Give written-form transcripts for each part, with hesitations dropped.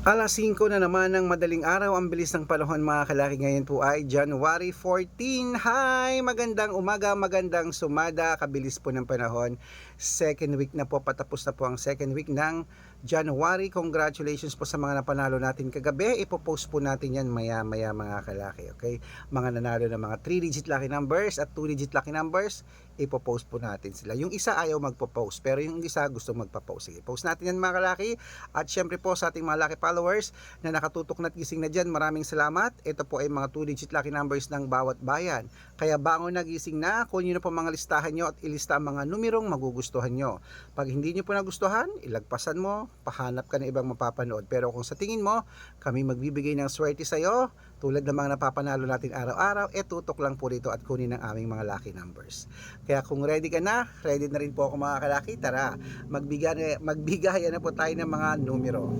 Alas 5 na naman ng madaling araw, ang bilis ng panahon mga kalaki. Ngayon po ay January 14. Hi! Magandang umaga, magandang sumada, kabilis po ng panahon. Second week na po, patapos na po ang second week ng January. Congratulations po sa mga napanalo natin kagabi. Ipopost po natin yan maya mga kalaki. Okay? Mga nanalo ng mga 3-digit lucky numbers at 2-digit lucky numbers, ipopost po natin sila. Yung isa ayaw magpo-post, pero yung isa gusto magpa-post. Sige, post natin yan mga kalaki. At syempre po sa ating mga lucky followers na nakatutok na at gising na dyan, maraming salamat. Ito po ay mga 2-digit lucky numbers ng bawat bayan. Kaya bangon na, gising na, kunin nyo po mga listahan nyo at ilista ang mga numerong magugustuhan nyo. Pag hindi nyo po nagustuhan, ilagpasan mo, pahanap ka ng ibang mapapanood. Pero kung sa tingin mo, kami magbibigay ng swerte sa'yo, tulad ng mga napapanalo natin araw-araw, tutok lang po dito at kunin ang aming mga lucky numbers. Kaya kung ready ka na, ready na rin po ako mga kalaki. Tara, magbigayan na po tayo ng mga numero.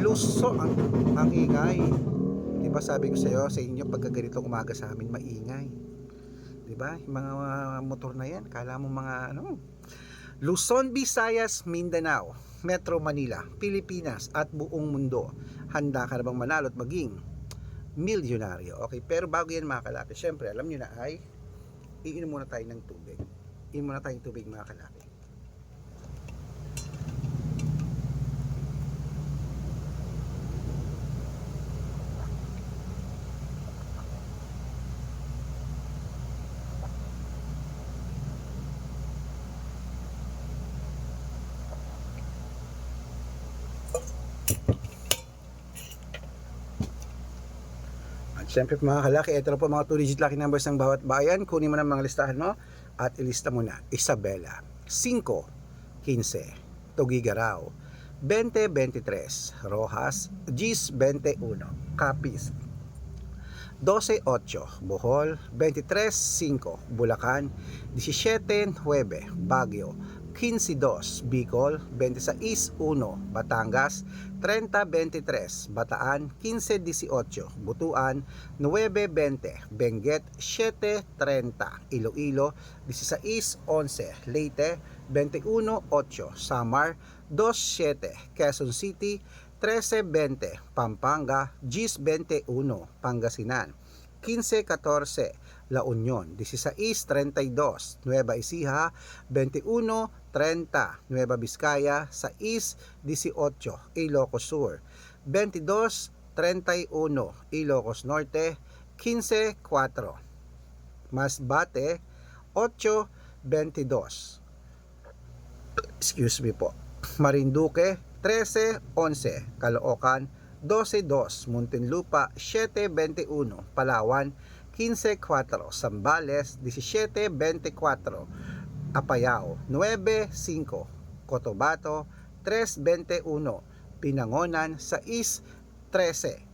Luso ang ingay. Diba sabi ko sa inyo, pagka ganitong umaga sa amin, maingay. Diba? Yung mga motor na yan, kala mo mga Luzon, Visayas, Mindanao, Metro Manila, Pilipinas at buong mundo. Handa ka na bang manalo at maging milyonaryo? Okay, pero bago yan mga kalaki, syempre alam nyo na ay iinom muna tayo ng tubig. Iinom muna tayong tubig mga kalaki. Siyempre mga kalaki, ito na po mga 2-digit lucky numbers ng bawat bayan. Kunin mo na mga listahan mo at ilista mo na. Isabela, 5, 15, Tugigaraw, 20, 23, Rojas, Gis, 21, Capiz, 12, 8, Bohol, 23, 5, Bulacan, 17, 9, Baguio, 15, 2, Bicol, 26, 1, Batangas, 30, 23, Bataan, 15, 18, Butuan, 9, 20, Benguet, 7, 30, Iloilo, 16, 11, Leyte, 21, 8, Samar, 2, 7, Quezon City, 13, 20, Pampanga, 10, 21, Pangasinan, 15, 14, La Union, 16, 32, Nueva Ecija, 21, 30, Nueva Vizcaya, 6, 18, Ilocos Sur, 22, 31, Ilocos Norte, 15, 4, Masbate, 8, 22, excuse me po, Marinduque, 13, 11, Caloocan, 12, 2, Muntinlupa, 7, 21, Palawan, 15, 4, Zambales, 17, 24, Apayao, 9, 5, Cotabato, 3, 21, Pinangonan, 6, 13,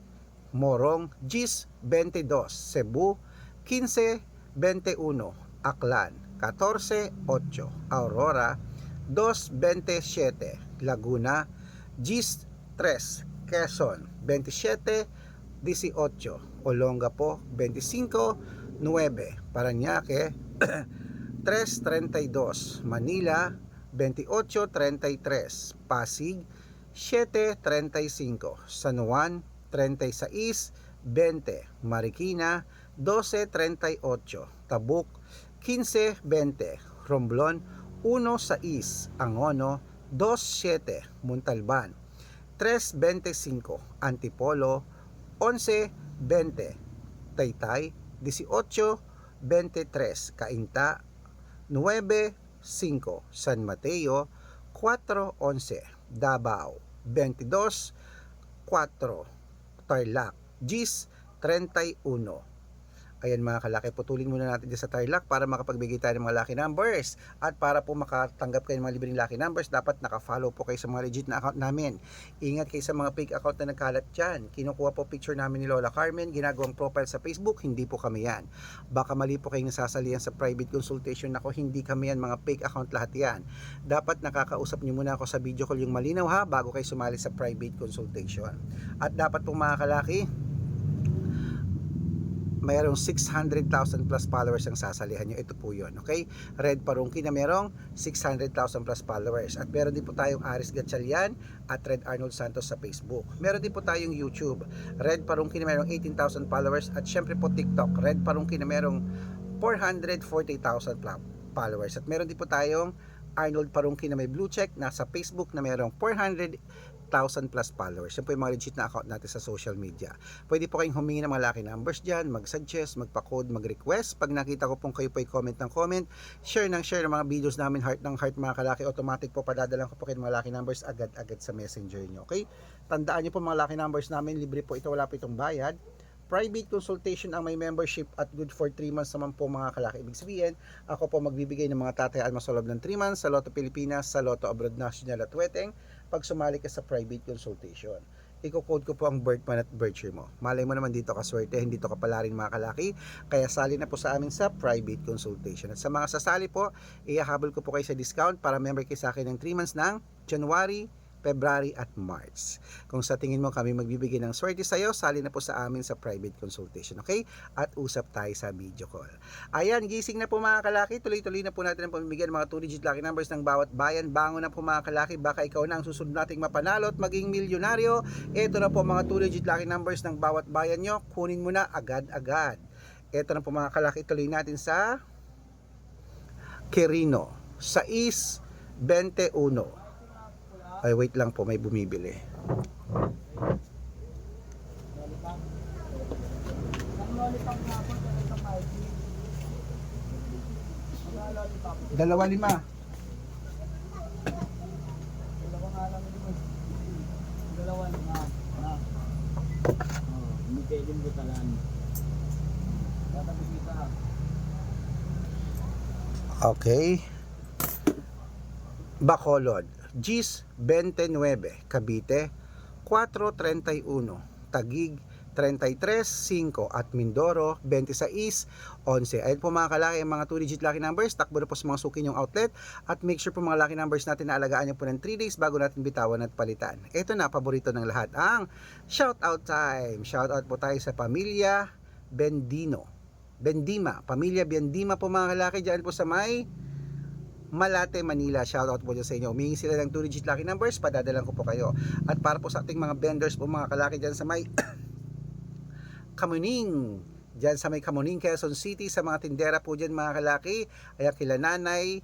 Morong, 10, 22, Cebu, 15, 21, Aklan, 14, 8, Aurora, 2, 27, Laguna, 10, 3, Quezon, 27, 18, Olongapo, 25, 9, Parañaque, 3:32, Manila, 28:33, Pasig, 7:35, San Juan, 36, 20, Marikina, 12:38, Tabuk, 15:20, Romblon, 1:6, Angono, 2:7, Montalban, 3:25, Antipolo, 11:20, Taytay, 18:23, Cainta, 9:05, San Mateo, 4:11, Davao, 22:4, Tarlac, 10:31. Ayan mga kalaki, putulin muna natin dyan sa Tarlac para makapagbigay tayo ng mga lucky numbers. At para po makatanggap kayo ng mga libreng lucky numbers, dapat nakafollow po kayo sa mga legit na account namin. Ingat kayo sa mga fake account na nagkalat dyan. Kinukuha po picture namin ni Lola Carmen, ginagawang profile sa Facebook, hindi po kami yan. Baka mali po kayong nasasalihan sa private consultation ako, hindi kami yan, mga fake account lahat yan. Dapat nakakausap nyo muna ako sa video call yung malinaw ha, bago kayo sumali sa private consultation. At dapat po mga kalaki, mayroong 600,000 plus followers ang sasalihan nyo. Ito po yun, okay? Red Parungki na mayroong 600,000 plus followers. At meron din po tayong Aris Gatchalian at Red Arnold Santos sa Facebook. Meron din po tayong YouTube, Red Parungki na mayroong 18,000 followers. At syempre po TikTok, Red Parungki na mayroong 440,000 followers. At meron din po tayong Arnold Parungki na may blue check, nasa Facebook na mayroong 400,000 plus followers. Yan po yung mga legit na account natin sa social media. Pwede po kayong humingi ng mga lucky numbers dyan, mag-suggest, magpa-code, mag-request. Pag nakita ko pong kayo po ay comment ng comment, share ng mga videos namin, heart ng heart mga kalaki, automatic po padadalan ko po kayo mga lucky numbers agad-agad sa messenger nyo. Okay? Tandaan nyo po mga lucky numbers namin, libre po ito, wala po itong bayad. Private consultation ang may membership at good for 3 months naman po mga kalaki. Ibig sabihin, ako po magbibigay ng mga tatayaan mo sa loob ng 3 months sa Lotto Pilipinas, sa Lotto Abroad National at Weteng pag sumali ka sa private consultation. Iko-code ko po ang birth month at birth year mo. Malay mo naman dito ka swerte, hindi to kapala rin mga kalaki. Kaya sali na po sa amin sa private consultation. At sa mga sasali po, ihahabol ko po kayo sa discount para member kayo sa akin ng 3 months ng January, February at March. Kung sa tingin mo kami magbibigay ng swerte sa iyo, sali na po sa amin sa private consultation, okay? At usap tayo sa video call. Ayan, gising na po mga kalaki. Tuloy-tuloy na po natin ang pamimigay ng mga 2-digit lucky numbers ng bawat bayan. Bango na po mga kalaki. Baka ikaw na ang susunod nating mapanalo at maging milyonaryo. Ito na po mga 2-digit lucky numbers ng bawat bayan nyo. Kunin mo na agad-agad. Ito na po mga kalaki. Tuloy natin sa Quirino. 6-21. Ay, wait lang po, may bumibili. Dalawa lima. Okay. Bacolod. Gis 29, Cavite 431, Taguig 33-5 at Mindoro 26-11. Ayun po mga kalaki ang mga 2-digit lucky numbers. Takbo na po sa mga suki nyong outlet at make sure po mga lucky numbers natin na alagaan nyo po ng 3 days bago natin bitawan at palitan. Ito na, paborito ng lahat, ang shoutout time. Shoutout po tayo sa pamilya Bendima, pamilya Bendima po mga kalaki dyan po sa may Malate, Manila. Shoutout po dyan sa inyo. Humingi sila ng 2-digit lucky numbers, padadalan ko po kayo. At para po sa ating mga vendors po mga kalaki dyan sa may Kamuning, dyan sa may Kamuning, Quezon City, sa mga tindera po dyan mga kalaki, ayan kila nanay,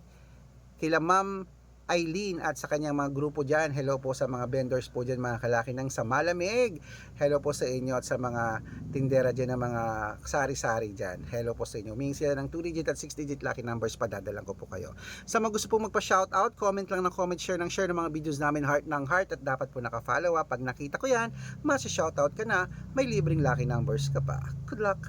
kila ma'am Eileen at sa kanyang mga grupo dyan. Hello po sa mga vendors po dyan mga kalaki ng sa Malamig. Hello po sa inyo at sa mga tindera dyan ng mga sari-sari dyan. Hello po sa inyo. Humingi sila ng 2-digit at 6-digit lucky numbers, padadalan ko po kayo. Sa mga gusto po magpa-shoutout, comment lang ng comment, share ng mga videos namin, heart ng heart, at dapat po naka-follow up. Pag nakita ko yan, masa-shoutout ka na, may libreng lucky numbers ka pa. Good luck!